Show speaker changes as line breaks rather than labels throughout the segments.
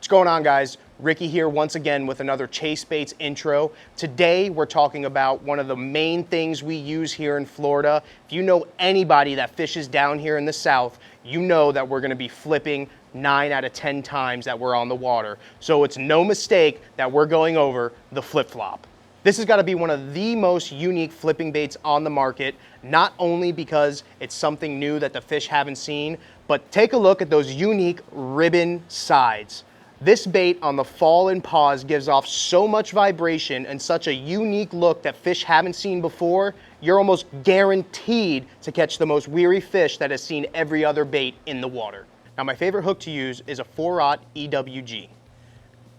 What's going on, guys? Ricky here once again with another Chasebaits intro. Today we're talking about one of the main things we use here in Florida. If you know anybody that fishes down here in the South, you know that we're going to be flipping 9 out of 10 times that we're on the water. So it's no mistake that we're going over the FlipFlop. This has got to be one of the most unique flipping baits on the market, not only because it's something new that the fish haven't seen, but take a look at those unique ribbon sides. This bait on the fall and pause gives off so much vibration and such a unique look that fish haven't seen before, you're almost guaranteed to catch the most weary fish that has seen every other bait in the water. Now, my favorite hook to use is a 4/0 EWG.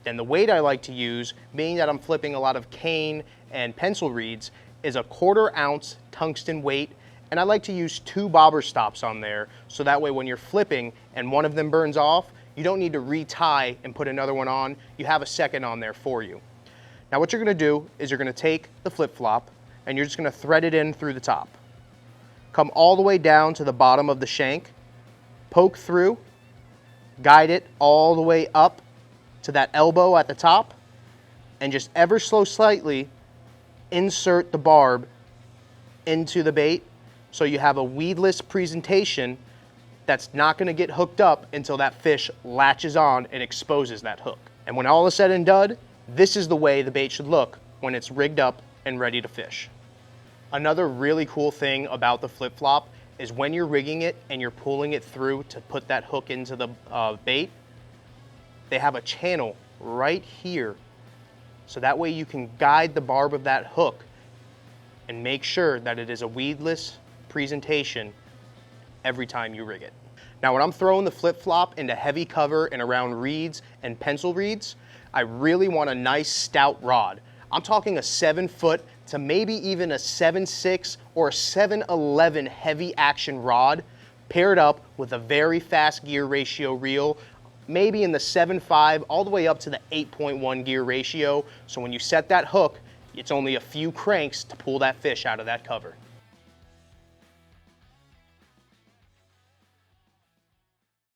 Then the weight I like to use, being that I'm flipping a lot of cane and pencil reeds, is a 1/4 ounce tungsten weight, and I like to use 2 bobber stops on there, so that way when you're flipping and one of them burns off, you don't need to retie and put another one on. You have a second on there for you. Now what you're gonna do is you're gonna take the FlipFlop and you're just gonna thread it in through the top. Come all the way down to the bottom of the shank, poke through, guide it all the way up to that elbow at the top, and just ever so slightly insert the barb into the bait so you have a weedless presentation that's not going to get hooked up until that fish latches on and exposes that hook. And when all is said and done, this is the way the bait should look when it's rigged up and ready to fish. Another really cool thing about the FlipFlop is when you're rigging it and you're pulling it through to put that hook into the bait, they have a channel right here. So that way you can guide the barb of that hook and make sure that it is a weedless presentation every time you rig it. Now when I'm throwing the FlipFlop into heavy cover and around reeds and pencil reeds, I really want a nice stout rod. I'm talking a 7-foot to maybe even a 7.6 or a 7.11 heavy action rod paired up with a very fast gear ratio reel, maybe in the 7.5 all the way up to the 8.1 gear ratio. So when you set that hook, it's only a few cranks to pull that fish out of that cover.